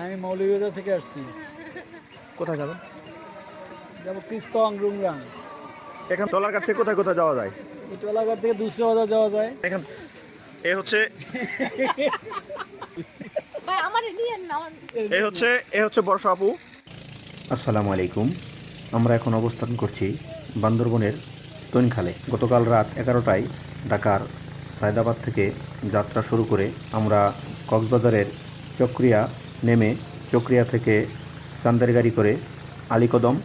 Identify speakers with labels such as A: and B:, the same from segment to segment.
A: আমি মৌলভীবাজার থেকে আসছি।
B: কোথায় যাবেন?
A: যাবো কৃষ্টং রুংরাং।
B: এখান টলারঘাট থেকে কোথায় কোথায় যাওয়া যায়?
A: এই টোলাঘাট থেকে 200 বাজার যাওয়া যায়।
B: এখান এ হচ্ছে এ হচ্ছে বর্ষা আপু।
C: আসসালামু আলাইকুম। আমরা এখন অবস্থান করছি বান্দরবনের তৈনখালে। গতকাল রাত 11টায় ঢাকার সায়দাবাদ থেকে যাত্রা শুরু করে আমরা কক্সবাজারের চকরিয়া নেমে চকরিয়া থেকে চান্দের গাড়ি করে আলীকদম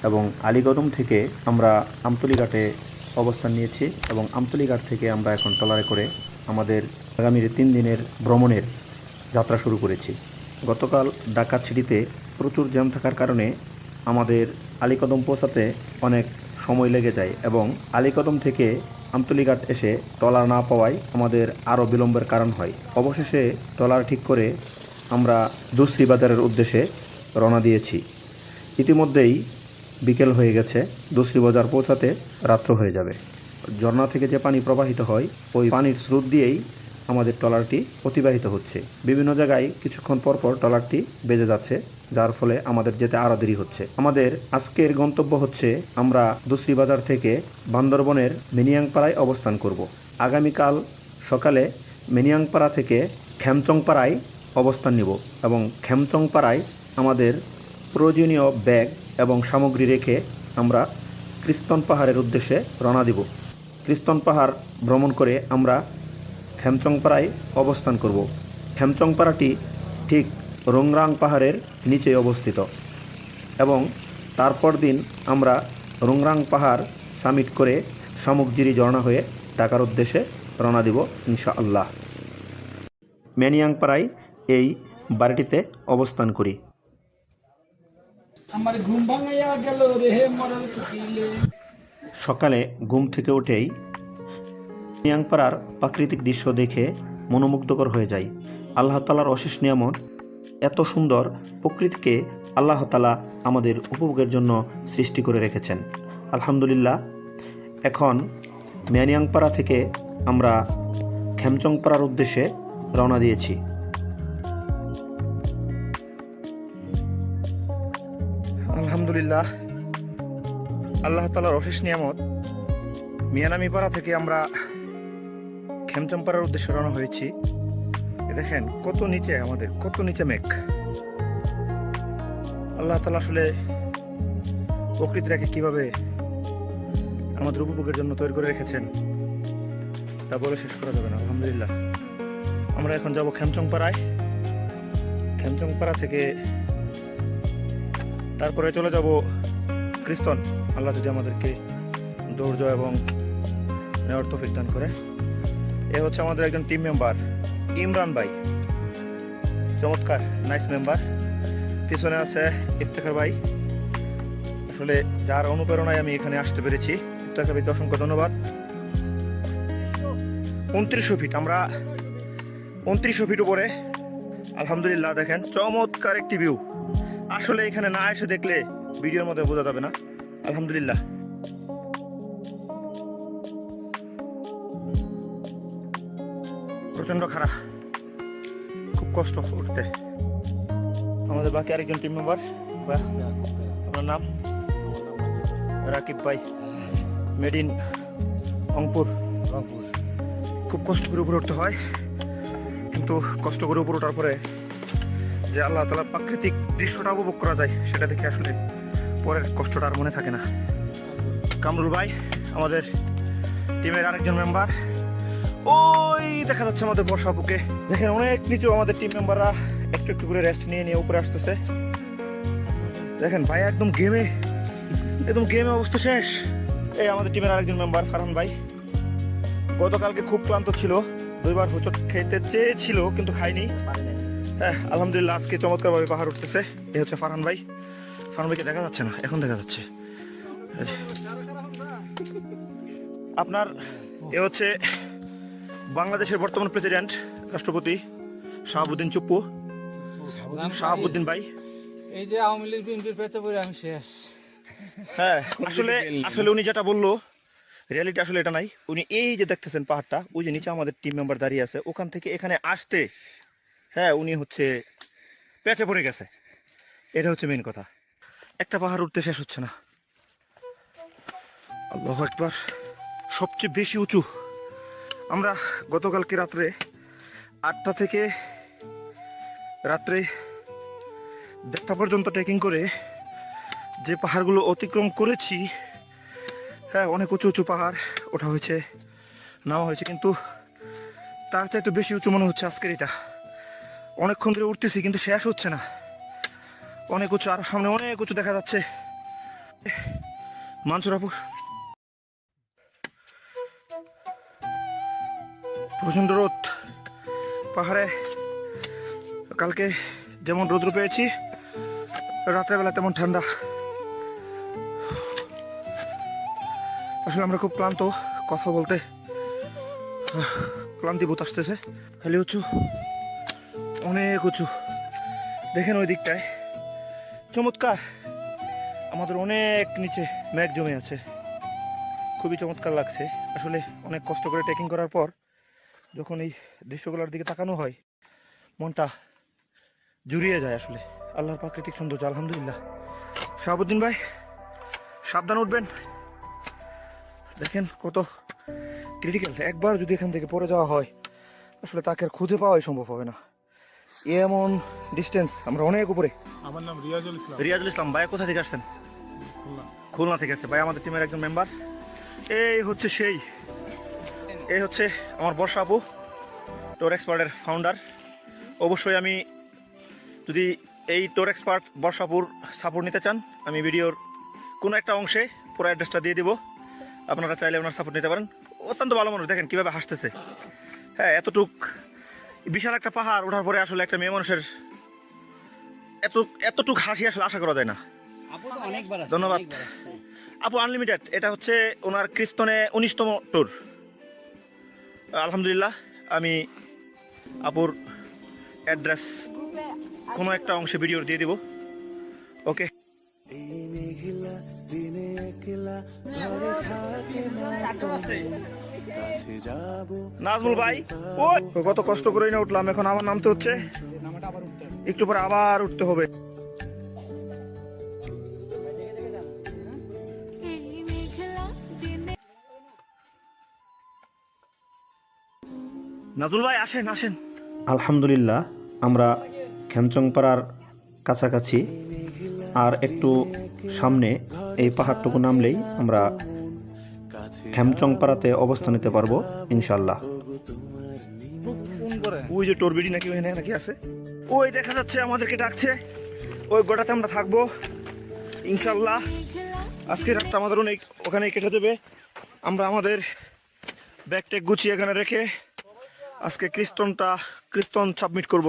C: এবং আলীকদম থেকে আমরা আমতলী ঘাটে অবস্থান নিয়েছি এবং আমতলী ঘাট থেকে আমরা এখন ট্রলারে করে আমাদের আগামীর 3 দিনের ভ্রমণের যাত্রা শুরু করেছি। গতকাল ঢাকা সিটিতে প্রচুর জ্যাম থাকার কারণে আমাদের আলীকদম পৌঁছাতে অনেক সময় লেগে যায় এবং আলীকদম থেকে আমতলী ঘাট এসে ট্রলার না পাওয়ায় আমাদের আরও বিলম্বের কারণ হয়। অবশেষে ট্রলার ঠিক করে আমরা দুসরি বাজারের উদ্দেশ্যে রওনা দিয়েছি। ইতিমধ্যেই বিকেল হয়ে গেছে, দুসরি বাজার পৌঁছাতে রাত্র হয়ে যাবে। ঝর্ণা থেকে যে পানি প্রবাহিত হয় ওই পানির স্রোত দিয়েই আমাদের ট্রলারটি অতিবাহিত হচ্ছে। বিভিন্ন জায়গায় কিছুক্ষণ পর পর ট্রলারটি বেজে যাচ্ছে, যার ফলে আমাদের যেতে আরও দেরি হচ্ছে। আমাদের আজকের গন্তব্য হচ্ছে আমরা দুসরি বাজার থেকে বান্দরবনের মিনিয়াংপাড়ায় অবস্থান করব। আগামীকাল সকালে মিনিয়াংপাড়া থেকে খেমচংপাড়ায় অবস্থান নিব এবং খেমচংপাড়ায় আমাদের প্রয়োজনীয় ব্যাগ এবং সামগ্রী রেখে আমরা কৃস্তন পাহাড়ের উদ্দেশ্যে রওনা দিব। কৃস্তন পাহাড় ভ্রমণ করে আমরা খেমচংপাড়ায় অবস্থান করব। খেমচংপাড়াটি ঠিক রুংরাং পাহাড়ের নিচে অবস্থিত এবং তারপর দিন আমরা রুংরাং পাহাড় সামিট করে শামুকজিরি ঝর্ণা হয়ে ঢাকার উদ্দেশ্যে রওনা দিব ইনশাআল্লাহ। মিনিয়াংপাড়ায় এই বাড়িটিতে অবস্থান করি।
A: আমার ঘুম ভাঙাইয়া গেল রে মরার কুকিলে।
C: সকালে ঘুম থেকে উঠেই মিনিয়াংপাড়ার প্রাকৃতিক দৃশ্য দেখে মনোমুগ্ধকর হয়ে যায়। আল্লাহ তাআলার অশেষ নিয়ামত, এত সুন্দর প্রকৃতিকে আল্লাহ তাআলা আমাদের উপভোগের জন্য সৃষ্টি করে রেখেছেন। আলহামদুলিল্লাহ। এখন মিনিয়াংপাড়া থেকে আমরা খেমচংপাড়ার উদ্দেশ্যে রওনা দিয়েছি।
B: আলহামদুলিল্লাহ, আল্লাহ তাআলার অশেষ নিয়ামত। মিয়ানামিপাড়া থেকে আমরা খেমচংপাড়ার উদ্দেশ্যে রওনা হয়েছি। দেখেন কত নিচে আমাদের, কত নিচে মেঘ। আল্লাহ তাআলা আসলে প্রকৃতিটাকে কিভাবে আমাদের উপভোগের জন্য তৈরি করে রেখেছেন তা বলে শেষ করা যাবে না। আলহামদুলিল্লাহ। আমরা এখন যাব খেমচংপাড়ায়। খেমচংপাড়া থেকে তারপরে চলে যাব কৃস্তন, আল্লাহ যদি আমাদেরকে ধৈর্য এবং নেওয়ার তৌফিক দান করে। এ হচ্ছে আমাদের একজন টিম মেম্বার ইমরান ভাই, চমৎকার নাইস মেম্বার। পিছনে আছে ইফতেখার ভাই, আসলে যার অনুপ্রেরণায় আমি এখানে আসতে পেরেছি। ইফতেখার ভাইকে অসংখ্য ধন্যবাদ। 2900 ফিট, আমরা 2900 ফিট উপরে। আলহামদুলিল্লাহ, দেখেন চমৎকার একটি ভিউ। আসলে এখানে না এসে দেখলে ভিডিওর মধ্যে বোঝা যাবে না। আলহামদুলিল্লাহ। প্রচন্ড খারাপ, খুব কষ্ট উঠতে। আমাদের বাকি আরেকজন টিম মেম্বার, আপনার নাম? রাকিব ভাই, মেড ইন রংপুর। খুব কষ্ট করে উপরে উঠতে হয়, কিন্তু কষ্ট করে উপরে ওঠার পরে যে আল্লাহ তাআলার প্রাকৃতিক দৃশ্যটা উপভোগ করা যায় সেটা দেখে আসলে পরের কষ্টটা আর মনে থাকে না। কামরুল ভাই আমাদের টিমের আরেকজন মেম্বার। ওই দেখা যাচ্ছে আমাদের বর্ষা আপুকে। দেখেন অনেক নিচু আমাদের টিম মেম্বাররা একটু একটু করে রেস্ট নিয়ে নিয়ে উপরে আসতেছে। দেখেন ভাই একদম গেমে অবস্থা শেষ। এই আমাদের টিমের আরেকজন মেম্বার ফারহান ভাই, গতকালকে খুব ক্লান্ত ছিল, 2বার হোঁচট খেতে চেয়েছিল কিন্তু খাইনি। হ্যাঁ আলহামদুলিল্লাহ, আজকে চমৎকারভাবে পাহাড় উঠতেছে। এই হচ্ছে ফারহান ভাই। ফারহান ভাইকে দেখা যাচ্ছে না, এখন দেখা যাচ্ছে। আপনার এ হচ্ছে বাংলাদেশের বর্তমান প্রেসিডেন্ট, রাষ্ট্রপতি শাহাবুদ্দিন চুপ্পু, শাহাবুদ্দিন ভাই।
A: এই যে আওয়ামী লীগ বিএনপির পেঁচে পড়ে আমি শেষ।
B: হ্যাঁ আসলে উনি যেটা বললো রিয়ালিটি আসলে এটা নাই। উনি এই যে দেখতেছেন পাহাড়টা, ওই যে নিচে আমাদের টিম মেম্বার দাঁড়িয়ে আছে, ওখান থেকে এখানে আসতে, হ্যাঁ উনি হচ্ছে পেঁচে পড়ে গেছে, এটা হচ্ছে মেন কথা। একটা পাহাড় উঠতে শেষ হচ্ছে না। আল্লাহু আকবার, সবচেয়ে বেশি উঁচু। আমরা গতকালকে রাত্রে 8টা থেকে রাত্রে 1:30 পর্যন্ত ট্রেকিং করে যে পাহাড়গুলো অতিক্রম করেছি, হ্যাঁ অনেক উঁচু উঁচু পাহাড় ওঠা হয়েছে, নামা হয়েছে, কিন্তু তার চাইতে বেশি উঁচু মনে হচ্ছে আজকের এটা। অনেকক্ষণ ধরে উঠতেছি কিন্তু শেষ হচ্ছে না, অনেক উঁচু, আর সামনে অনেক উঁচু দেখা যাচ্ছে। মানসুর আপু, প্রচণ্ড রোদ পাহাড়ে। কালকে যেমন রোদ্র পেয়েছি, রাত্রেবেলা তেমন ঠান্ডা। আসলে আমরা খুব ক্লান্ত, কথা বলতে ক্লান্তি বোধ আসতেছে। খালি উঁচু, অনেক উঁচু। দেখেন ওই দিকটায় চমৎকার, আমাদের অনেক নিচে মেঘ জমে আছে, খুবই চমৎকার লাগছে। আসলে অনেক কষ্ট করে ট্রেকিং করার পর যখন এই দৃশ্যগুলোর দিকে তাকানো হয়, মনটা জুড়িয়ে যায়। আসলে আল্লাহর প্রাকৃতিক সৌন্দর্য, আলহামদুলিল্লাহ। শাহাবুদ্দিন ভাই, সাবধান উঠবেন। দেখেন কত ক্রিটিক্যাল, একবার যদি এখান থেকে পড়ে যাওয়া হয় আসলে তাকে আর খুঁজে পাওয়াই সম্ভব হবে না। এমন ডিস্টেন্স, আমরা অনেক উপরে।
D: আমার নাম রিয়াজুল ইসলাম।
B: রিয়াজুল ইসলাম ভাই কোথা থেকে আসছেন? খুলনা থেকে আছে ভাই, আমাদের টিমের একজন মেম্বার। এই হচ্ছে সেই, এই হচ্ছে আমার বর্ষা আপু, টোর এক্সপার্টের ফাউন্ডার। অবশ্যই আমি যদি এই টোর এক্সপার্ট বর্ষাপুর সাপোর্ট নিতে চান, আমি ভিডিওর কোনো একটা অংশে পুরো অ্যাড্রেসটা দিয়ে দিব, আপনারা চাইলে ওনার সাপোর্ট নিতে পারেন। অত্যন্ত ভালো মানুষ, দেখেন কীভাবে হাসতেছে। হ্যাঁ, বিশাল একটা পাহাড় ওঠার পরে আসলে একটা মেয়ে মানুষের এতটুক হাসি আসলে আশা করা যায় না। ধন্যবাদ আপু। আনলিমিটেড, এটা হচ্ছে ওনার ক্রিস্তনে 19তম ট্যুর। আলহামদুলিল্লাহ, আমি আপুর অ্যাড্রেস কোনো একটা অংশে ভিডিও দিয়ে দিব। ওকে। নাজমুল ভাই, ও কত কষ্ট করে না উঠলাম, এখন আমার নামতে হচ্ছে, একটু পরে আবার উঠতে হবে। নাজমুল ভাই আসেন আসেন।
C: আলহামদুলিল্লাহ, আমরা খেমচংপাড়ার কাছাকাছি, আর একটু সামনে এই পাহাড়টুকু নামলেই আমরা খেমচংপাড়াতে অবস্থান নিতে পারবো ইনশাল্লাহ।
B: ওই যে টোরবিডি নাকি ওখানে নাকি আছে, ওই দেখা যাচ্ছে আমাদেরকে ডাকছে, ওই গোটাতে আমরা থাকবো ইনশাল্লাহ। আজকে রাতটা আমাদের অনেক ওখানে কেটে দেবে। আমরা আমাদের ব্যাগ ট্যাগ গুছিয়ে এখানে রেখে আজকে ক্রিস্টন সাবমিট করব,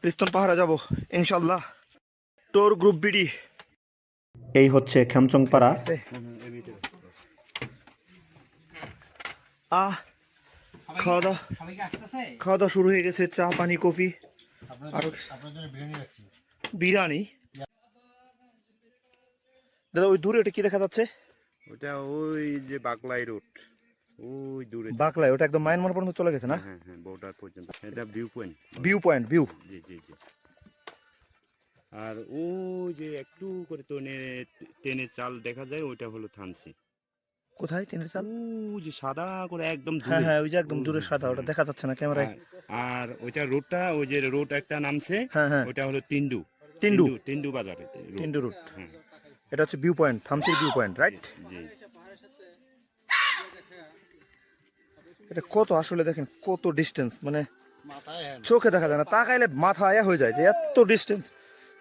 B: ক্রিস্টন পাহাড়ে যাব ইনশাল্লাহ। টোর গ্রুপ বিডি।
C: এই হচ্ছে খেমচংপাড়া।
B: খাওয়া দাওয়া শুরু হয়ে গেছে, চা পানি কফি আর বিরিয়ানি। দাদা ওই দূরে ওটা কি দেখা যাচ্ছে?
D: ওটা ওই যে বাকলাই রোড, ওই দূরে
B: বাকলাই, ওটা একদম মায়ানমার পর্যন্ত চলে গেছে না?
D: হ্যাঁ হ্যাঁ, বর্ডার পর্যন্ত। এটা ভিউ পয়েন্ট।
B: ভিউ।
D: জি জি জি। আর ওই যে একটু করে তো ট্রেনের চাল দেখা যায়, ওইটা হলো থানসি।
B: কোথায় ট্রেনের চাল?
D: ওই যে সাদা করে একদম দূরে।
B: হ্যাঁ হ্যাঁ, ওই যে একদম দূরে সাদা, ওটা দেখা যাচ্ছে না ক্যামেরায়।
D: আর ওইটা রোডটা, ওই যে রোড একটা নামছে,
B: হ্যাঁ হ্যাঁ,
D: ওইটা হলো টিন্ডু বাজার,
B: টিন্ডু রোড।
D: হ্যাঁ,
B: এটা হচ্ছে ভিউ পয়েন্ট, থামচির ভিউ পয়েন্ট, রাইট?
D: জি।
B: এটা কত আসলে দেখেন কত ডিস্টেন্স, মানে চোখে দেখা যায় না, তাকাইলে মাথা আয়া হয়ে যায় যে এত ডিস্টেন্স,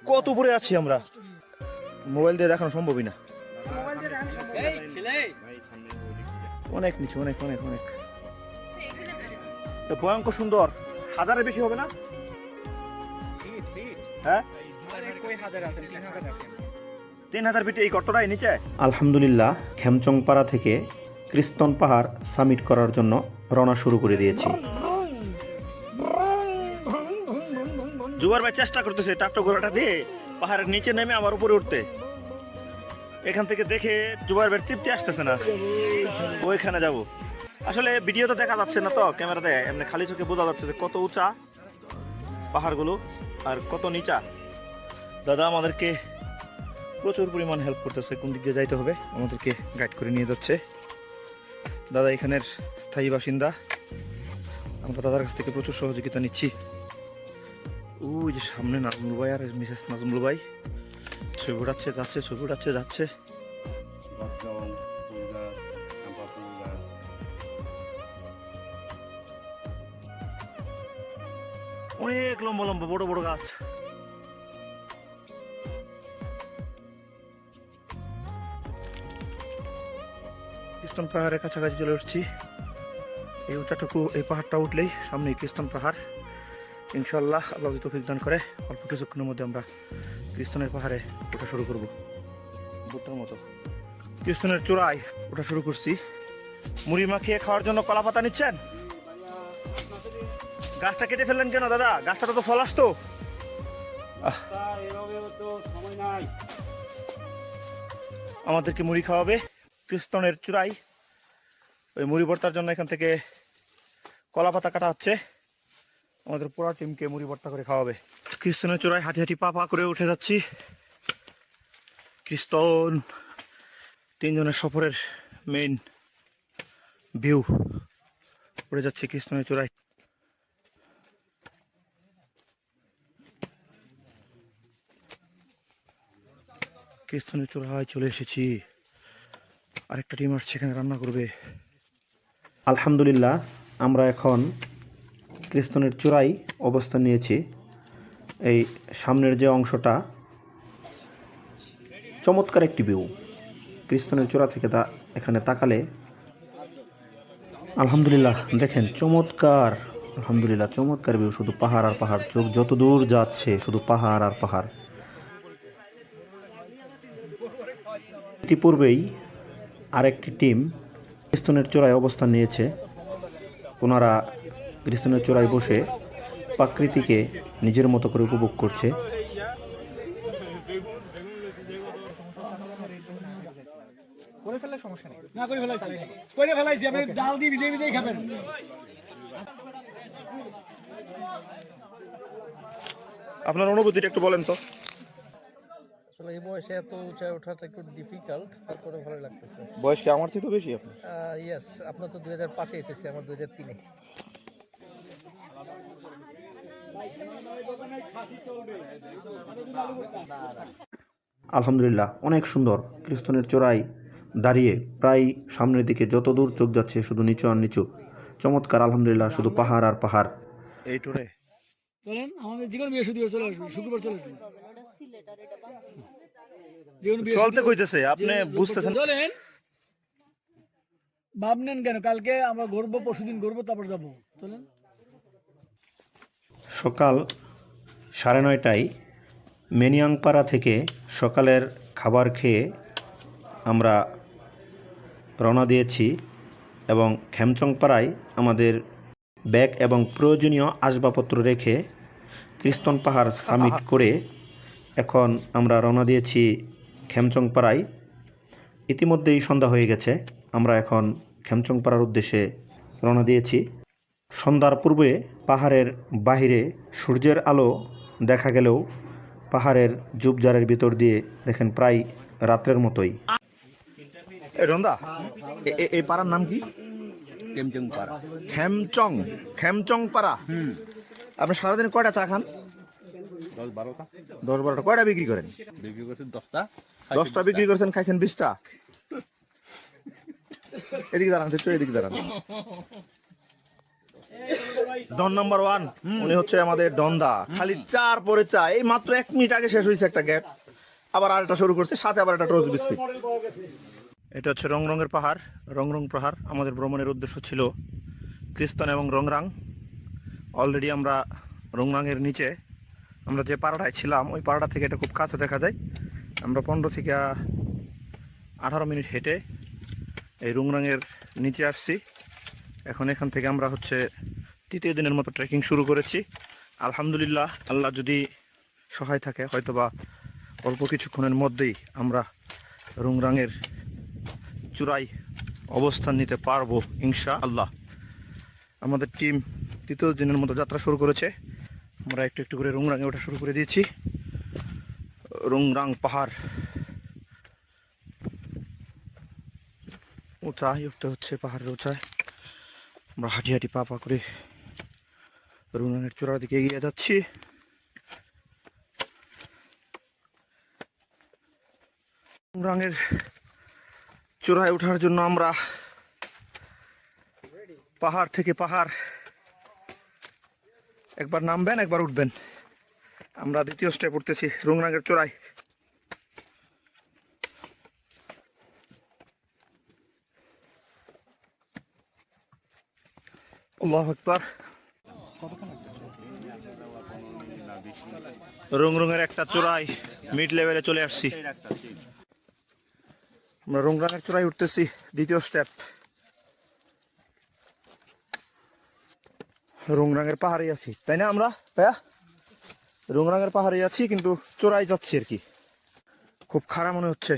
B: কত উপরে আছি আমরা। মোবাইল দিয়ে দেখানো সম্ভবই না, অনেক নিচু, অনেক অনেক অনেক ভয়ঙ্কর সুন্দর। হাজারের বেশি হবে না? হ্যাঁ, 3000 ফিট এই গর্তটাই নিচে।
C: আলহামদুলিল্লাহ, খেমচংপাড়া থেকে ক্রিস্তন পাহাড় সামিট করার জন্য রওনা শুরু করে দিয়েছি।
B: জুবার ভাই চেষ্টা করতেছে ট্রাক্টর ঘোড়াটা দিয়ে পাহাড়ের নিচে নেমে আবার উপরে উঠতে। এখান থেকে দেখে জুবার ভাই তৃপ্তি আসতেছে না, ওইখানে যাব। আসলে ভিডিও তো দেখা যাচ্ছে না, তো ক্যামেরাতে এমনি খালি চোখে বোঝা যাচ্ছে যে কত উঁচা পাহাড়গুলো। আর কত নিচা। দাদা আমাদেরকে প্রচুর পরিমাণ হেল্প করতেছে, কোন দিক দিয়ে যাইতে হবে আমাদেরকে গাইড করে নিয়ে যাচ্ছে। দাদা এখানের স্থায়ী বাসিন্দা, আমরা দাদার কাছ থেকে প্রচুর সহযোগিতা নিচ্ছি। ওই যে সামনে নাজমুল ভাই আর মিসেস নাজমুল ভাই ছবি উঠাচ্ছে, যাচ্ছে, ছবি উঠাচ্ছে, যাচ্ছে। অনেক লম্বা লম্বা বড় বড় গাছ। খ্রিস্টান পাহাড়ের কাছাকাছি চলে এসেছি। এই উঁচাটুকু, এই পাহাড়টা উঠলেই সামনে খ্রিস্টান পাহাড়। ইনশাল্লাহ আল্লাহ যদি তৌফিক দান করে অল্প কিছুক্ষণের মধ্যে আমরা খ্রিস্টানের পাহাড়ে ওঠা শুরু করব। ভুট্টার মতো খ্রিস্টানের চূড়ায় ওঠা শুরু করছি। মুড়ি মাখিয়ে খাওয়ার জন্য কলা পাতা নিচ্ছেন? গাছটা কেটে ফেললেন কেন দাদা? গাছটা তো ফল আসতো। আমাদেরকে মুড়ি খাওয়াবে খ্রিস্টানের চূড়ায়। ওই মুড়ি ভর্তার জন্য এখান থেকে কলা পাতা কাটা হচ্ছে। আমাদের পুরো টিমকে মুড়ি ভর্তা করে খাওয়াবে। খ্রিস্টানের চূড়ায় হাঁটি হাঁটি পা পা করে উঠে যাচ্ছি। খ্রিস্টান তিনজনের সফরের মেইন ভিউ। উড়ে যাচ্ছে খ্রিস্টানের চূড়ায়। খ্রিস্টানের চূড়ায় চলে এসেছি। আরেকটা টিম আসছে এখানে রান্না করবে।
C: আলহামদুলিল্লাহ, আমরা এখন খ্রিস্টানের চূড়ায় অবস্থান নিয়েছি। এই সামনের যে অংশটা চমৎকার একটি ভিউ। খ্রিস্টানের চূড়া থেকে এখানে তাকালে আলহামদুলিল্লাহ দেখেন চমৎকার, আলহামদুলিল্লাহ চমৎকার ভিউ। শুধু পাহাড় আর পাহাড়, চোখ যত দূর যাচ্ছে শুধু পাহাড় আর পাহাড়। ইতিপূর্বেই আরেকটি টিম খ্রিস্টানের চূড়ায় অবস্থান নিয়েছে। ওনারা খ্রিস্টানের চূড়ায় বসে প্রকৃতিকে নিজের মতো করে উপভোগ করছে।
B: আপনার অনুভূতিটা একটু বলেন তো।
A: আসলে এই বয়সে এত উঁচায় ওঠাটা একটু ডিফিকাল্ট, তারপরে ভালো লাগতেছে।
B: বয়স কি আমার চেয়ে তো বেশি আপনার?
A: ইয়েস, আপনার তো 2005-এ এসেছে, আমার 2003-এ।
C: আলহামদুলিল্লাহ অনেক সুন্দর। খ্রিস্টানের চূড়ায় দাঁড়িয়ে প্রায় সামনের দিকে যত দূর চোখ যাচ্ছে শুধু নিচু আর নিচু। চমৎকার, আলহামদুলিল্লাহ শুধু পাহাড় আর পাহাড়।
B: এই টুরে
A: চলেন আমাদের যেকোনো বিয়ে শুধু চলে আসবে, শুক্রবার চলে আসবে।
B: চলতে কইতেছে, আপনি বুঝতেছেন?
A: চলেন, ভাবনেন কেন? কালকে আমরা ঘুরবো, পরশুদিন ঘুরবো, তারপর যাবো। চলেন।
C: সকাল 9:30টায় মেনিয়াংপাড়া থেকে সকালের খাবার খেয়ে আমরা রওনা দিয়েছি এবং খেমচংপাড়ায় আমাদের ব্যাগ এবং প্রয়োজনীয় আসবাবপত্র রেখে খ্রিস্টান পাহাড় সামিট করে এখন আমরা রওনা দিয়েছি খেমচংপাড়ায়। ইতিমধ্যেই সন্ধ্যা হয়ে গেছে, আমরা এখন খেমচংপাড়ার উদ্দেশ্যে রওনা দিয়েছি। সন্ধ্যার পূর্বে পাহাড়ের বাহিরে সূর্যের আলো দেখা গেলেও পাহাড়ের ঝোপঝাড়ের ভিতর দিয়ে দেখেন প্রায় রাত্রের মতোই।
B: রন্দা, এই পাড়ার নাম কি? খেমচং পাড়া। আপনি সারাদিন কয়টা চা খান? 10-12টা। কয়টা বিক্রি করেন?
E: বিক্রি করছেন 10টা।
B: 10টা বিক্রি করছেন, খাইছেন 20টা। এদিকে দাঁড়ান, এদিকে দাঁড়ান। ডন নাম্বার 1 উনি হচ্ছে আমাদের ডনদা। খালি চার পরে চা। এই মাত্র 1 মিনিট আগে শেষ হয়েছে একটা গ্যাপ, আবার আরেকটা শুরু করছে, সাথে আবার একটা টোস্ট বিস্কিট। এটা হচ্ছে রংরঙের পাহাড়, রংরং পাহাড়। আমাদের ভ্রমণের উদ্দেশ্য ছিল খ্রিস্টান এবং রংরাং। অলরেডি আমরা রংরাংয়ের নিচে, আমরা যে পাড়াটায় ছিলাম ওই পাড়াটা থেকে এটা খুব কাছে দেখা যায়। আমরা 15 থেকে 18 মিনিট হেঁটে এই রংরাংয়ের নিচে আসছি। এখন এখান থেকে আমরা হচ্ছে 3য় দিনের মতো ট্রেকিং শুরু করেছি। আলহামদুলিল্লাহ, আল্লাহ যদি সহায় থাকে হয়তোবা অল্প কিছুক্ষণের মধ্যেই আমরা রংরাংয়ের চূড়ায় অবস্থান নিতে পারবো ইনশাআল্লাহ। আমাদের টিম 3য় দিনের মতো যাত্রা শুরু করেছে। আমরা একটু একটু করে রুংরাঙে ওঠা শুরু করে দিয়েছি। রুংরাং পাহাড় উঁচাই উঠতে হচ্ছে, পাহাড়ের উঁচায় আমরা হাঁটি হাঁটি পা পা করে রুংরাঙের চূড়ার দিকে এগিয়ে যাচ্ছি। রুংরাঙের চূড়ায় ওঠার জন্য আমরা পাহাড় থেকে পাহাড় একবার নামবেন একবার উঠবেন। আমরা দ্বিতীয় স্টেপ উঠতেছি রুংরাঙের চূড়ায়। আল্লাহু আকবার। রুংরাঙের একটা চূড়ায় মিড লেভেলে চলে আসছি। আমরা রুংরাঙের চূড়ায় উঠতেছি, দ্বিতীয় স্টেপ। রুংরাঙের পাহাড়ে আছি, তাই না? আমরা ভাইয়া রুংরাঙের পাহাড়ে আছি, কিন্তু চূড়ায় যাচ্ছি আর কি। খুব খারাপ মনে হচ্ছে।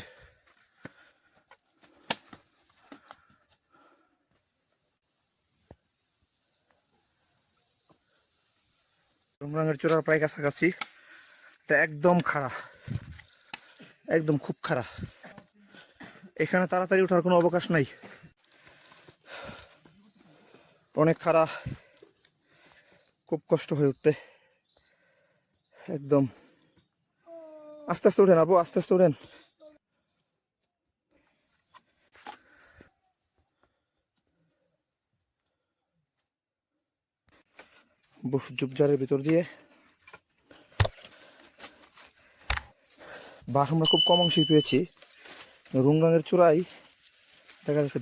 B: রুংরাঙের চূড়ার প্রায় কাছাকাছি। এটা একদম খারাপ, একদম খুব খারাপ। এখানে তাড়াতাড়ি ওঠার কোনো অবকাশ নাই, অনেক খারাপ, খুব কষ্ট হয়ে উঠতে। একদম আস্তে আস্তে উঠেন আবু, আস্তে আস্তে উঠেন। ঝোপঝাড়ের ভিতর দিয়ে বাঘ আমরা খুব কম অংশেই পেয়েছি। রুংরাঙের চূড়ায় দেখা যাচ্ছে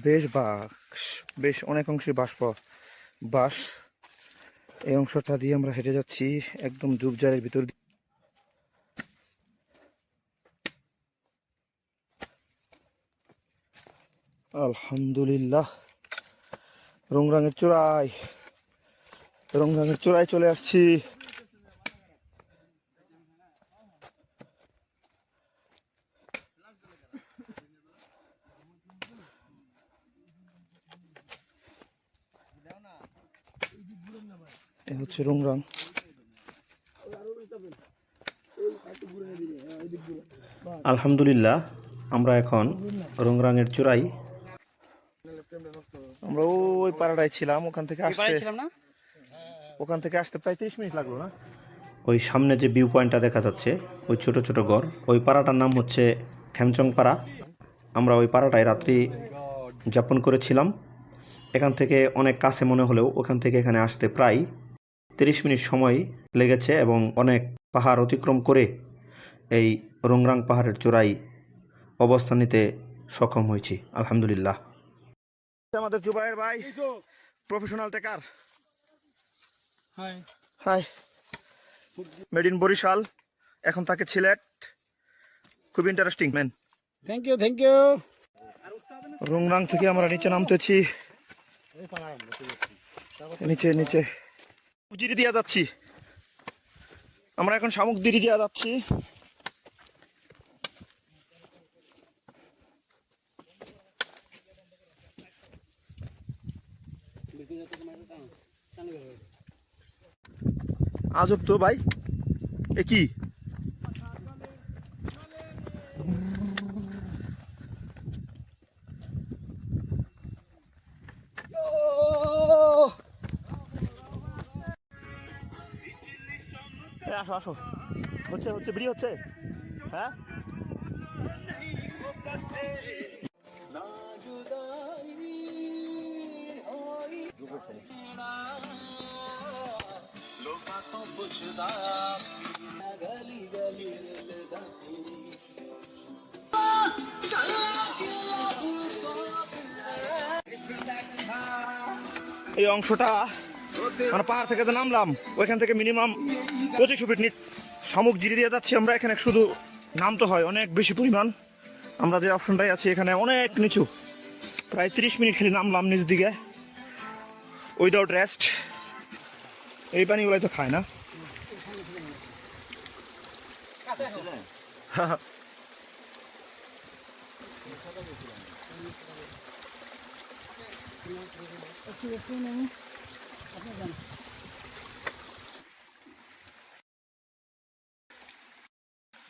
B: বেশ অনেক অংশে বাঁশ। এই অংশটা দিয়ে আমরা হেঁটে যাচ্ছি একদম ঝোপঝাড়ের ভিতর দিয়ে। আলহামদুলিল্লাহ, রুংরাঙের চূড়ায় চলে আসছি। এ হচ্ছে রুংরাং।
C: আলহামদুলিল্লাহ, আমরা এখন রুংরাঙের চূড়ায়।
B: আমরা ওই পাড়াটায় ছিলাম, ওখান থেকে আসতে প্রায় 30 মিনিট লাগলো না?
C: ওই সামনে যে ভিউ পয়েন্টটা দেখা যাচ্ছে, ওই ছোট ছোট ঘর, ওই পাড়াটার নাম হচ্ছে খেমচং পাড়া। আমরা ওই পাড়াটায় রাত্রি যাপন করেছিলাম। এখান থেকে অনেক কাছে মনে হলেও ওখান থেকে এখানে আসতে প্রায় 30 মিনিট সময় লেগেছে এবং অনেক পাহাড় অতিক্রম করে এই রুংরাং পাহাড়ের চূড়ায় অবস্থান নিতে সক্ষম হয়েছি। আলহামদুলিল্লাহ।
B: আমাদের জুবায়ের ভাই, professional trekker. Hi, made in Barishal, এখন তাকে সিলেট। খুব interesting man.
A: Thank you.
B: Rungrang থেকে আমরা নিচে নামতেছি, নিচে জিরি দিয়া যাচ্ছি। আমরা এখন শামুকদিরি দিয়া যাচ্ছি। আজব তো ভাই, এ কি? আসো আসো, হচ্ছে বিড়ি হচ্ছে। হ্যাঁ, এই অংশটা মানে পাহাড় থেকে যে নামলাম, ওইখান থেকে মিনিমাম 25 ফিট শামুক জিরি দিয়ে যাচ্ছি আমরা। এখানে শুধু নামতে হয় অনেক বেশি পরিমাণ। আমরা যে অপশনটাই আছি এখানে অনেক নিচু, প্রায় 30 মিনিট খালি নামলাম নিচ দিকে উইদাউট রেস্ট। এই পানিগুলাই তো খায় না।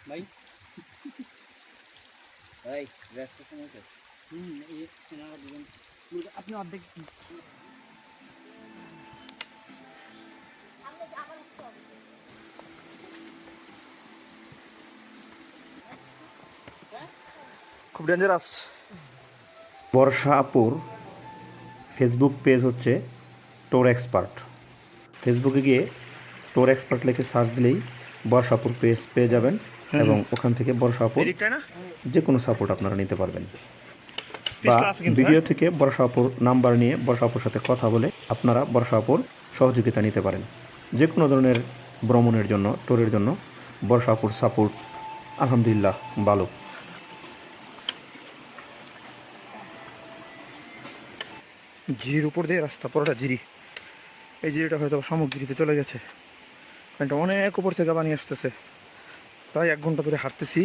E: ভাই ভাই ব্যস্ত সময় তো এই কেনার দিবেন আপনি অর্ধেক
B: খুব ডেঞ্জারাস।
C: বর্ষা আপুর ফেসবুক পেজ হচ্ছে টোর এক্সপার্ট। ফেসবুকে গিয়ে টোর এক্সপার্ট লিখে সার্চ দিলেই বর্ষা আপুর পেজ পেয়ে যাবেন এবং ওখান থেকে বর্ষা আপুর
B: এদিকটায় না
C: যে কোনো সাপোর্ট আপনারা নিতে পারবেন, বা
B: পিছলা আছে কিন্তু,
C: ভিডিও থেকে বর্ষা আপুর নাম্বার নিয়ে বর্ষা আপুর সাথে কথা বলে আপনারা বর্ষা আপুর সহযোগিতা নিতে পারেন। যে কোনো ধরনের ভ্রমণের জন্য, ট্যুরের জন্য বর্ষা আপুর সাপোর্ট আলহামদুলিল্লাহ ভালো।
B: জিরির উপর দিয়ে রাস্তা, পুরোটা জিরি। এই জিরিটা হয়তো সামগ্রীতে চলে গেছে, এটা অনেক উপর থেকে পানি আসতেছে, তাই 1 ঘন্টা ধরে হাঁটতেছি।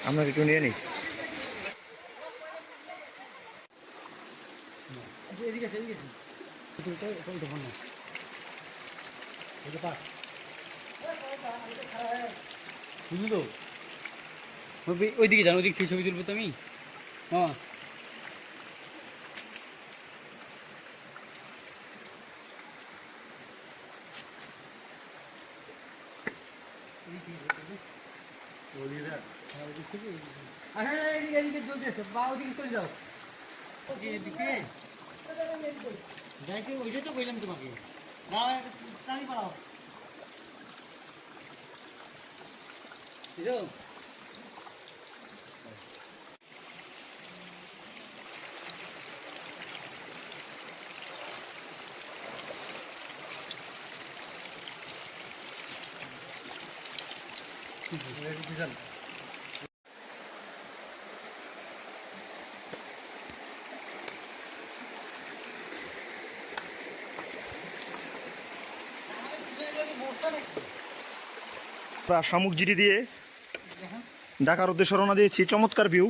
B: আমরা একটু নিয়ে নিই।
E: বুঝলো ওইদিকে যান, ওইদিক থেকে ছবি তুলবো তো আমি। হ্যাঁ এদিকে জলদি আছে, বা ওইদিকে চলে যাও। এদিকে যাইতে ওইটা তো কইলাম তোমাকে, দাও তালি পালাও। বুঝলো
B: শামুক জিরি দিয়ে ঢাকার উদ্দেশ্যে রওনা দিয়েছি। চমৎকার ভিউ,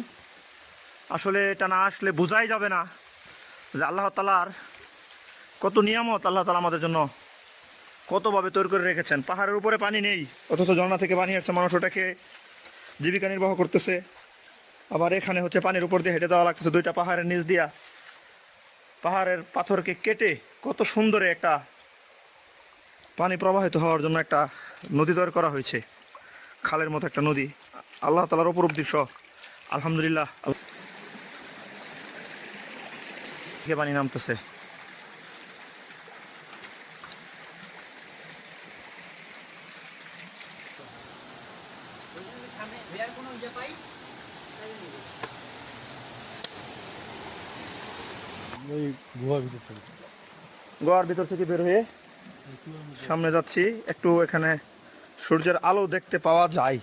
B: আসলে এটা না আসলে বোঝাই যাবে না যে আল্লাহ তাআলার কত নিয়ামত, আল্লাহ তাআলা আমাদের জন্য কতভাবে তৈরি করে রেখেছেন। পাহাড়ের উপরে পানি নেই, অথচ ঝর্ণা থেকে পানি আসছে, মানুষ ওটাকে জীবিকা নির্বাহ করতেছে। আবার এখানে হচ্ছে পানির উপর দিয়ে হেঁটে যাওয়া লাগতেছে, 2টা পাহাড়ের নিচ দিয়া। পাহাড়ের পাথরকে কেটে কত সুন্দর একটা পানি প্রবাহিত হওয়ার জন্য একটা নদী তৈরি করা হয়েছে, খালের মতো একটা নদী। আল্লাহ তাআলার অপরূপ দৃশ্য, আলহামদুলিল্লাহ। পানি নামতেছে। গোয়ার ভিতর থেকে বের হয়ে সামনে যাচ্ছি, একটু এখানে সূর্যের আলো দেখতে পাওয়া যায়।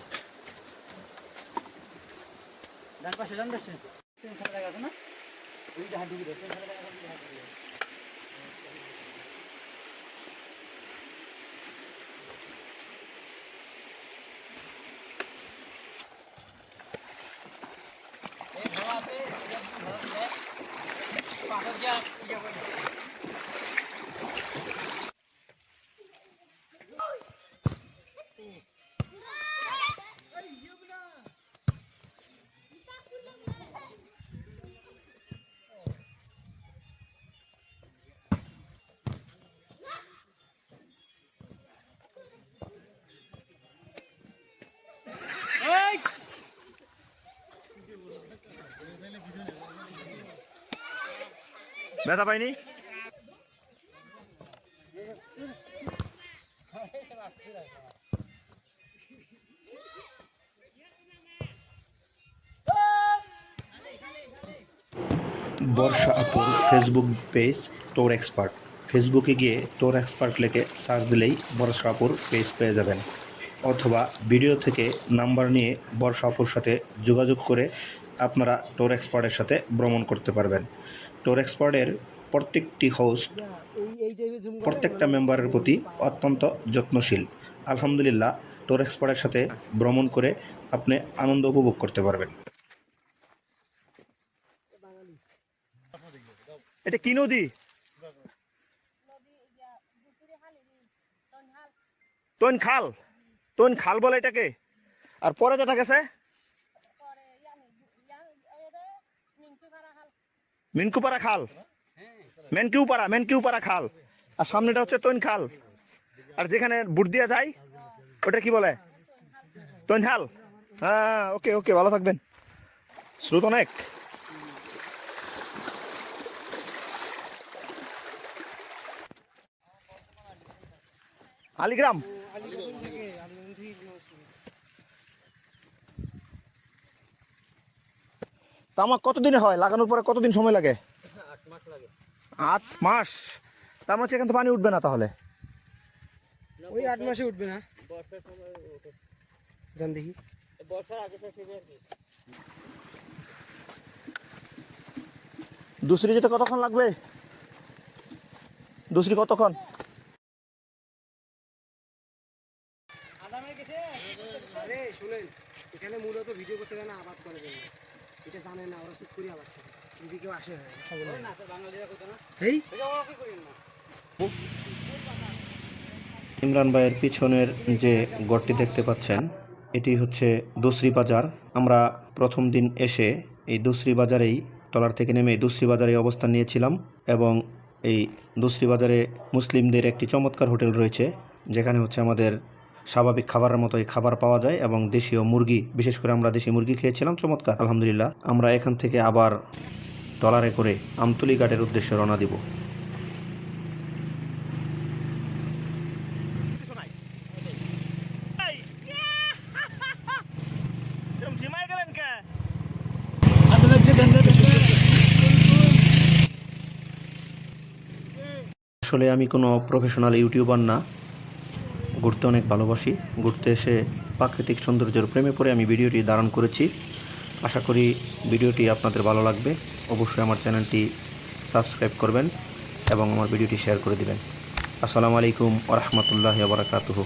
B: ব্যথা পাইনি?
C: বর্ষা আপুর ফেসবুক পেজ টোর এক্সপার্ট। ফেসবুকে গিয়ে টোর এক্সপার্ট লিখে সার্চ দিলেই বর্ষা আপুর পেজ পেয়ে যাবেন, অথবা ভিডিও থেকে নাম্বার নিয়ে বর্ষা আপুর সাথে যোগাযোগ করে আপনারা টোর এক্সপার্টের সাথে ভ্রমণ করতে পারবেন। টোর এক্সপার্টের প্রত্যেকটি হোস্ট প্রত্যেকটা মেম্বারের প্রতি অত্যন্ত যত্নশীল। আলহামদুলিল্লাহ, টোর এক্সপার্টের সাথে ভ্রমণ করে আপনি আনন্দ উপভোগ করতে পারবেন।
B: এটা কি নদী? তোন খাল। তোন খাল বলে এটাকে। আর পরে যেটা গেছে মিনকুপাড়া খাল, মেনকিউপাড়া খাল। আর সামনেটা হচ্ছে তোন খাল। আর যেখানে বুট দিয়া যায় ওটা কি বলে? তোন খাল। হ্যাঁ, ওকে ওকে, ভালো থাকবেন। স্রোত অনেক। আলিগ্রাম। তামাক কতদিনে হয়? লাগানোর পরে কতদিন সময় লাগে? 8 মাস। তার মানে এখান থেকে পানি উঠবে না তাহলে?
A: ওই 8 মাসে উঠবে না, জান দেখি।
B: দুসরি যেতে কতক্ষণ লাগবে? দুসরি কতক্ষণ?
A: আরে শুনেন, এখানে মূলত ভিডিও করতে গেলে আবাদ করে জন্য এটা জানে না, ওরা চুপ করে আবাদ করে। যদি কেউ আসে
C: ইমরান ভাইয়ের পিছনের যে গড়টি দেখতে পাচ্ছেন, এটি হচ্ছে দুসরি বাজার। আমরা প্রথম দিন এসে এই দুসরি বাজারেই, ট্রলার থেকে নেমে দুসরি বাজারে অবস্থান নিয়েছিলাম। এবং এই দুসরি বাজারে মুসলিমদের একটি চমৎকার হোটেল রয়েছে, যেখানে হচ্ছে আমাদের স্বাভাবিক খাবারের মতো এই খাবার পাওয়া যায়, এবং দেশীয় মুরগি, বিশেষ করে আমরা দেশি মুরগি খেয়েছিলাম, চমৎকার আলহামদুলিল্লাহ। আমরা এখান থেকে আবার ট্রলারে করে আমতলী ঘাটের উদ্দেশ্যে রওনা দিব। আসলে আমি কোনো প্রফেশনাল ইউটিউবার না, ঘুরতে অনেক ভালোবাসি। ঘুরতে এসে প্রাকৃতিক সৌন্দর্যের প্রেমে পড়ে আমি ভিডিওটি ধারণ করেছি। আশা করি ভিডিওটি আপনাদের ভালো লাগবে। অবশ্যই আমার চ্যানেলটি সাবস্ক্রাইব করবেন এবং আমার ভিডিওটি শেয়ার করে দিবেন। আসসালামু আলাইকুম ওয়া রাহমাতুল্লাহি ওয়া বারাকাতুহু।